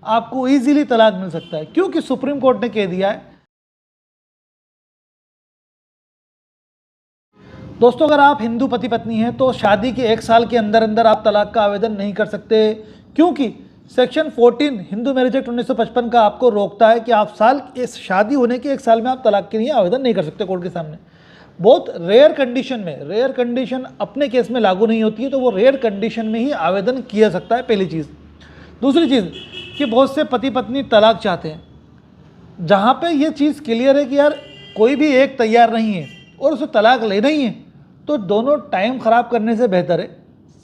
आपको इजीली तलाक मिल सकता है, क्योंकि सुप्रीम कोर्ट ने कह दिया है। दोस्तों, अगर आप हिंदू पति पत्नी हैं तो शादी के 1 साल के अंदर अंदर आप तलाक का आवेदन नहीं कर सकते, क्योंकि सेक्शन 14 हिंदू मैरिज एक्ट 1955 का आपको रोकता है कि आप इस शादी होने के 1 साल में आप तलाक के लिए आवेदन नहीं कर सकते कोर्ट के सामने। बहुत रेयर कंडीशन में, रेयर कंडीशन अपने केस में लागू नहीं होती है, तो वो रेयर कंडीशन में ही आवेदन किया सकता है, पहली चीज़। दूसरी चीज़ कि बहुत से पति पत्नी तलाक चाहते हैं, जहाँ पे ये चीज़ क्लियर है कि यार कोई भी एक तैयार नहीं है और उसे तलाक लेना ही है, तो दोनों टाइम ख़राब करने से बेहतर है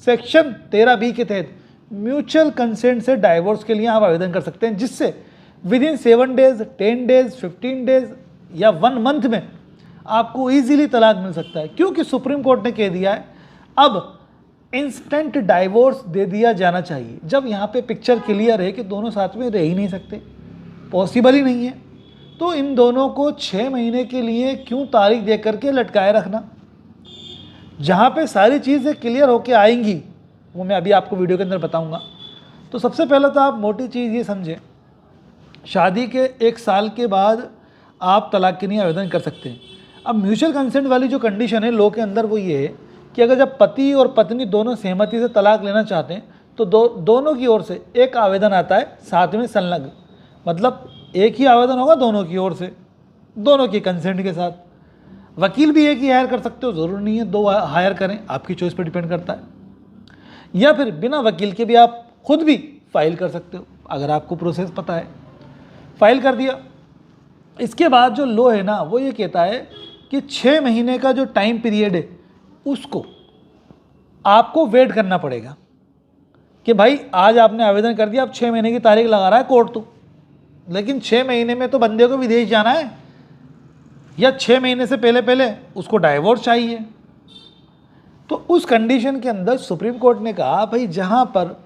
सेक्शन 13B के तहत म्यूचुअल कंसेंट से डाइवोर्स के लिए आप आवेदन कर सकते हैं, जिससे विदिन 7 डेज, 10 डेज, 15 डेज या 1 मंथ में आपको इजीली तलाक मिल सकता है, क्योंकि सुप्रीम कोर्ट ने कह दिया है अब इंस्टेंट डाइवोर्स दे दिया जाना चाहिए। जब यहाँ पे पिक्चर क्लियर है कि दोनों साथ में रह ही नहीं सकते, पॉसिबल ही नहीं है, तो इन दोनों को 6 महीने के लिए क्यों तारीख दे करके लटकाए रखना। जहाँ पे सारी चीज़ें क्लियर होके आएंगी वो मैं अभी आपको वीडियो के अंदर बताऊंगा। तो सबसे पहले तो आप मोटी चीज़ ये समझें, शादी के 1 साल के बाद आप तलाक के लिए आवेदन कर सकते हैं। अब म्यूचुअल कंसेंट वाली जो कंडीशन है लॉ के अंदर वो ये है कि अगर जब पति और पत्नी दोनों सहमति से तलाक लेना चाहते हैं तो दोनों की ओर से एक आवेदन आता है साथ में संलग्न, मतलब एक ही आवेदन होगा दोनों की ओर से, दोनों की कंसेंट के साथ। वकील भी एक ही हायर कर सकते हो, ज़रूरी नहीं है 2 हायर करें, आपकी चॉइस पर डिपेंड करता है। या फिर बिना वकील के भी आप खुद भी फाइल कर सकते हो, अगर आपको प्रोसेस पता है। फाइल कर दिया, इसके बाद जो लॉ है ना वो ये कहता है कि 6 महीने का जो टाइम पीरियड है उसको आपको वेट करना पड़ेगा कि भाई आज आपने आवेदन कर दिया, अब 6 महीने की तारीख लगा रहा है कोर्ट तो, लेकिन 6 महीने में तो बंदे को विदेश जाना है, या 6 महीने से पहले पहले उसको डाइवोर्स चाहिए। तो उस कंडीशन के अंदर सुप्रीम कोर्ट ने कहा भाई, जहाँ पर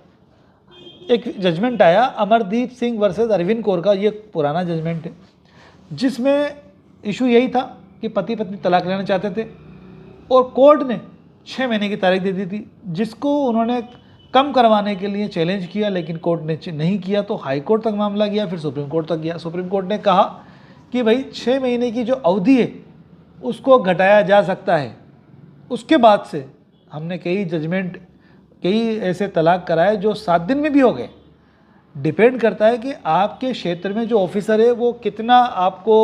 एक जजमेंट आया अमरदीप सिंह वर्सेस अरविंद कौर का, ये पुराना जजमेंट है, जिसमें इशू यही था कि पति पत्नी तलाक लेना चाहते थे और कोर्ट ने 6 महीने की तारीख दे दी थी, जिसको उन्होंने कम करवाने के लिए चैलेंज किया, लेकिन कोर्ट ने नहीं किया, तो हाई कोर्ट तक मामला गया, फिर सुप्रीम कोर्ट तक गया। सुप्रीम कोर्ट ने कहा कि भाई 6 महीने की जो अवधि है उसको घटाया जा सकता है। उसके बाद से हमने कई ऐसे तलाक कराए जो 7 दिन में भी हो गए। डिपेंड करता है कि आपके क्षेत्र में जो ऑफिसर है वो कितना आपको,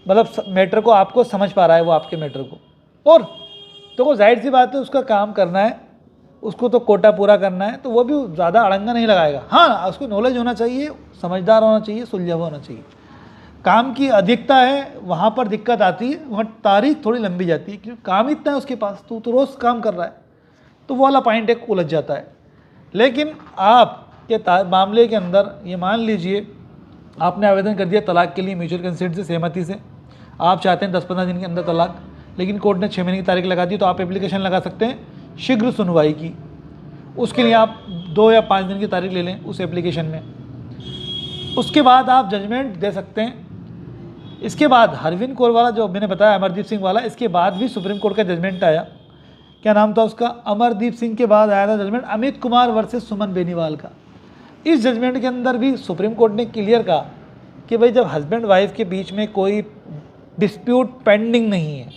मतलब मैटर को आपको समझ पा रहा है, वो आपके मैटर को, और तो वो जाहिर सी बात है उसका काम करना है, उसको तो कोटा पूरा करना है, तो वो भी ज़्यादा अड़ंगा नहीं लगाएगा। हाँ, उसको नॉलेज होना चाहिए, समझदार होना चाहिए, सुलझा हुआ होना चाहिए। काम की अधिकता है वहाँ पर दिक्कत आती है, वहाँ तारीख थोड़ी लंबी जाती है, क्योंकि काम इतना है उसके पास, तो रोज़ काम कर रहा है, तो वो वाला पॉइंट एक उलझ जाता है। लेकिन आपके मामले के अंदर ये मान लीजिए आपने आवेदन कर दिया तलाक के लिए म्यूचुअल कंसेंट से, सहमति से, आप चाहते हैं 10-15 दिन के अंदर तलाक, लेकिन कोर्ट ने 6 महीने की तारीख लगा दी, तो आप एप्लीकेशन लगा सकते हैं शीघ्र सुनवाई की। उसके लिए आप 2 या 5 दिन की तारीख ले लें उस एप्लीकेशन में, उसके बाद आप जजमेंट दे सकते हैं। इसके बाद अरविंद कौर वाला जो मैंने बताया, अमरदीप सिंह वाला, इसके बाद भी सुप्रीम कोर्ट का जजमेंट आया। क्या नाम था उसका? अमरदीप सिंह के बाद आया था जजमेंट अमित कुमार वर्सेस सुमन बेनीवाल का। इस जजमेंट के अंदर भी सुप्रीम कोर्ट ने क्लियर कहा कि भाई जब हस्बैंड वाइफ के बीच में कोई डिस्प्यूट पेंडिंग नहीं है,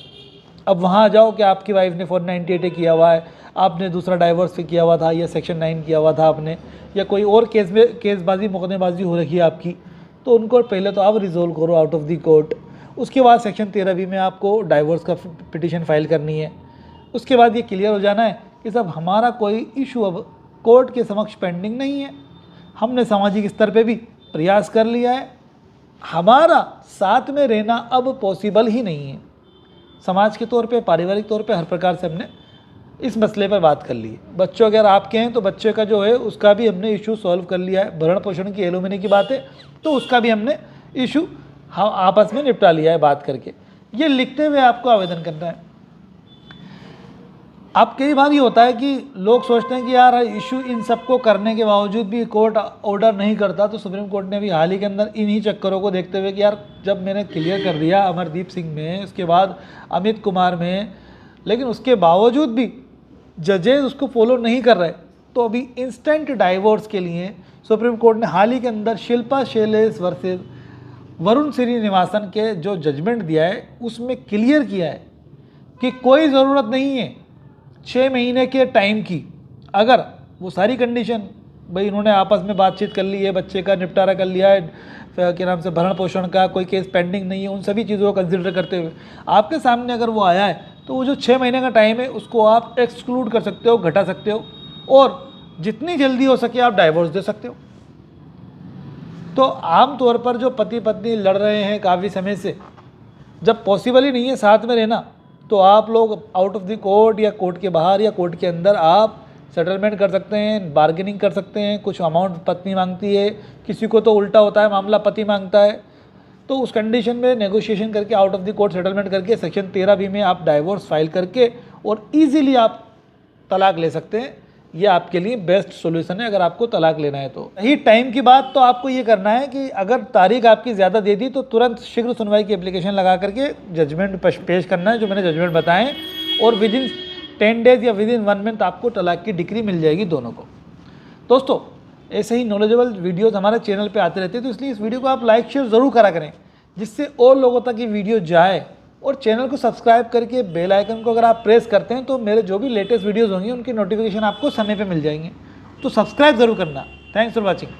अब वहाँ आ जाओ कि आपकी वाइफ ने 498 किया हुआ है, आपने दूसरा डाइवोर्स भी किया हुआ था, या सेक्शन 9 किया हुआ था आपने, या कोई और केस में केसबाजी मुकदमेबाजी हो रखी है आपकी, तो उनको पहले तो आप रिजोल्व करो आउट ऑफ द कोर्ट। उसके बाद सेक्शन 13B में आपको डाइवोर्स का पिटीशन फाइल करनी है। उसके बाद ये क्लियर हो जाना है कि सब हमारा कोई इशू अब कोर्ट के समक्ष पेंडिंग नहीं है, हमने सामाजिक स्तर पे भी प्रयास कर लिया है, हमारा साथ में रहना अब पॉसिबल ही नहीं है। समाज के तौर पे, पारिवारिक तौर पे हर प्रकार से हमने इस मसले पर बात कर ली है। बच्चों अगर आपके हैं तो बच्चे का जो है उसका भी हमने इशू सॉल्व कर लिया है। भरण पोषण की एलुमनी की बात है तो उसका भी हमने इशू आपस में निपटा लिया है बात करके। ये लिखते हुए आपको आवेदन करना है। अब कई बार ये होता है कि लोग सोचते हैं कि यार इशू इन सबको करने के बावजूद भी कोर्ट ऑर्डर नहीं करता, तो सुप्रीम कोर्ट ने भी हाल ही के अंदर इन्हीं चक्करों को देखते हुए कि यार जब मैंने क्लियर कर दिया अमरदीप सिंह में, उसके बाद अमित कुमार में, लेकिन उसके बावजूद भी जजेज उसको फॉलो नहीं कर रहे, तो अभी इंस्टेंट डाइवोर्स के लिए सुप्रीम कोर्ट ने हाल ही के अंदर शिल्पा शैलेश वर्सेस वरुण श्रीनिवासन के जो जजमेंट दिया है उसमें क्लियर किया है कि कोई ज़रूरत नहीं है 6 महीने के टाइम की। अगर वो सारी कंडीशन भाई इन्होंने आपस में बातचीत कर ली है, बच्चे का निपटारा कर लिया है, क्या नाम से भरण पोषण का कोई केस पेंडिंग नहीं है, उन सभी चीज़ों को कंसिडर करते हुए आपके सामने अगर वो आया है तो वो जो 6 महीने का टाइम है उसको आप एक्सक्लूड कर सकते हो, घटा सकते हो और जितनी जल्दी हो सके आप डाइवोर्स दे सकते हो। तो आमतौर पर जो पति पत्नी लड़ रहे हैं काफ़ी समय से, जब पॉसिबल ही नहीं है साथ में रहना, तो आप लोग आउट ऑफ द कोर्ट या कोर्ट के बाहर या कोर्ट के अंदर आप सेटलमेंट कर सकते हैं, बार्गेनिंग कर सकते हैं। कुछ अमाउंट पत्नी मांगती है, किसी को तो उल्टा होता है मामला, पति मांगता है, तो उस कंडीशन में नेगोशिएशन करके out of the court settlement करके सेक्शन 13B में आप डाइवोर्स फाइल करके और ईजिली आप तलाक ले सकते हैं। ये आपके लिए बेस्ट सॉल्यूशन है अगर आपको तलाक लेना है। तो यही टाइम की बात, तो आपको ये करना है कि अगर तारीख आपकी ज़्यादा दे दी तो तुरंत शीघ्र सुनवाई की एप्लीकेशन लगा करके जजमेंट पेश करना है जो मैंने जजमेंट बताएं, और विद इन 10 डेज या विद इन 1 मंथ आपको तलाक की डिक्री मिल जाएगी दोनों को। दोस्तों ऐसे ही नॉलेजेबल वीडियोस हमारे चैनल पे आते रहते हैं, तो इसलिए इस वीडियो को आप लाइक शेयर ज़रूर करा करें जिससे और लोगों तक ये वीडियो जाए, और चैनल को सब्सक्राइब करके बेल आइकन को अगर आप प्रेस करते हैं तो मेरे जो भी लेटेस्ट वीडियोस होंगे उनकी नोटिफिकेशन आपको समय पे मिल जाएंगे। तो सब्सक्राइब ज़रूर करना। Thanks for watching.